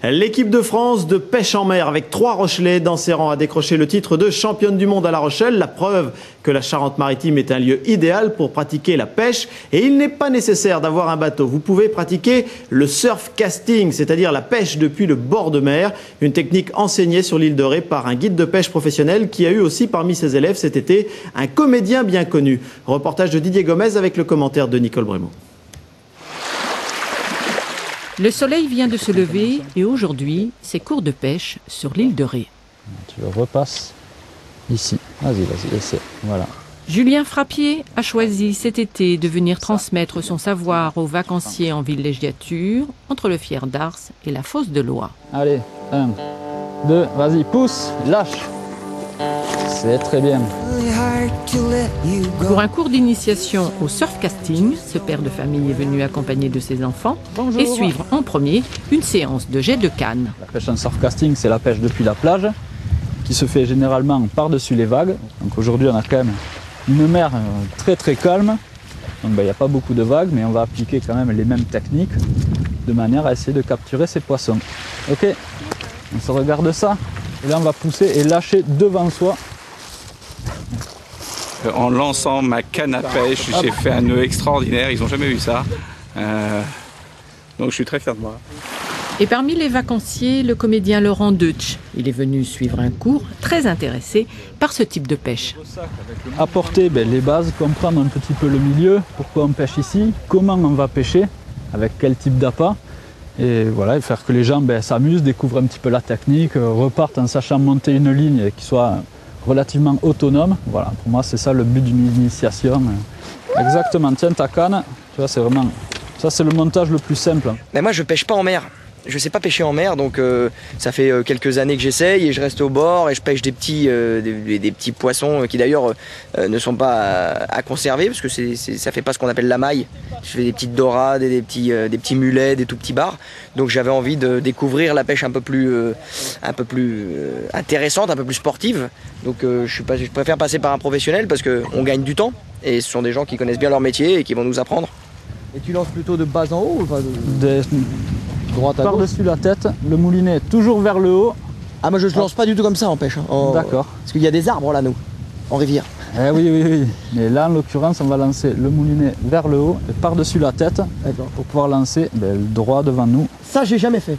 L'équipe de France de pêche en mer avec 3 Rochelais dans ses rangs a décroché le titre de championne du monde à La Rochelle. La preuve que la Charente-Maritime est un lieu idéal pour pratiquer la pêche. Et il n'est pas nécessaire d'avoir un bateau. Vous pouvez pratiquer le surf casting, c'est-à-dire la pêche depuis le bord de mer. Une technique enseignée sur l'île de Ré par un guide de pêche professionnel qui a eu aussi parmi ses élèves cet été un comédien bien connu. Reportage de Didier Gomez avec le commentaire de Nicole Brémond. Le soleil vient de se lever et aujourd'hui, c'est cours de pêche sur l'île de Ré. Tu le repasses ici. Vas-y, essaie. Voilà. Julien Frappier a choisi cet été de venir transmettre son savoir aux vacanciers en villégiature entre le Fier d'Ars et la fosse de Loie. Allez, 1, 2, vas-y, pousse, lâche. C'est très bien. Pour un cours d'initiation au surfcasting, ce père de famille est venu accompagné de ses enfants et suivre en premier une séance de jet de canne. La pêche en surfcasting, c'est la pêche depuis la plage qui se fait généralement par-dessus les vagues. Donc aujourd'hui, on a quand même une mer très très calme. Donc il n'y a pas beaucoup de vagues, mais on va appliquer quand même les mêmes techniques de manière à essayer de capturer ces poissons. Ok, on se regarde ça. Et là, on va pousser et lâcher devant soi. En lançant ma canne à pêche, j'ai fait un nœud extraordinaire, ils n'ont jamais vu ça. Donc je suis très fier de moi. Et parmi les vacanciers, le comédien Laurent Deutsch. Il est venu suivre un cours très intéressé par ce type de pêche. Apporter les bases, comprendre un petit peu le milieu, pourquoi on pêche ici, comment on va pêcher, avec quel type d'appât. Et voilà, et faire que les gens s'amusent, découvrent un petit peu la technique, repartent en sachant monter une ligne et qu'ils soient relativement autonome. Voilà, pour moi c'est ça le but d'une initiation. Exactement, tiens ta canne, tu vois, c'est vraiment, ça c'est le montage le plus simple. Mais moi je pêche pas en mer, je sais pas pêcher en mer, donc ça fait quelques années que j'essaye et je reste au bord et je pêche des petits poissons qui d'ailleurs ne sont pas à conserver parce que ça fait pas ce qu'on appelle la maille. Je fais des petites dorades, des petits mulets, des tout petits bars. Donc j'avais envie de découvrir la pêche un peu plus intéressante, un peu plus sportive. Donc je préfère passer par un professionnel parce qu'on gagne du temps et ce sont des gens qui connaissent bien leur métier et qui vont nous apprendre. Et tu lances plutôt de bas en haut ou pas droite à gauche? Par-dessus la tête, le moulinet toujours vers le haut. Ah, moi je ne lance pas du tout comme ça en pêche. Hein. D'accord. Parce qu'il y a des arbres là, nous, en rivière. Eh oui. Mais là, en l'occurrence, on va lancer le moulinet vers le haut et par-dessus la tête pour pouvoir lancer le droit devant nous. Ça, j'ai jamais fait.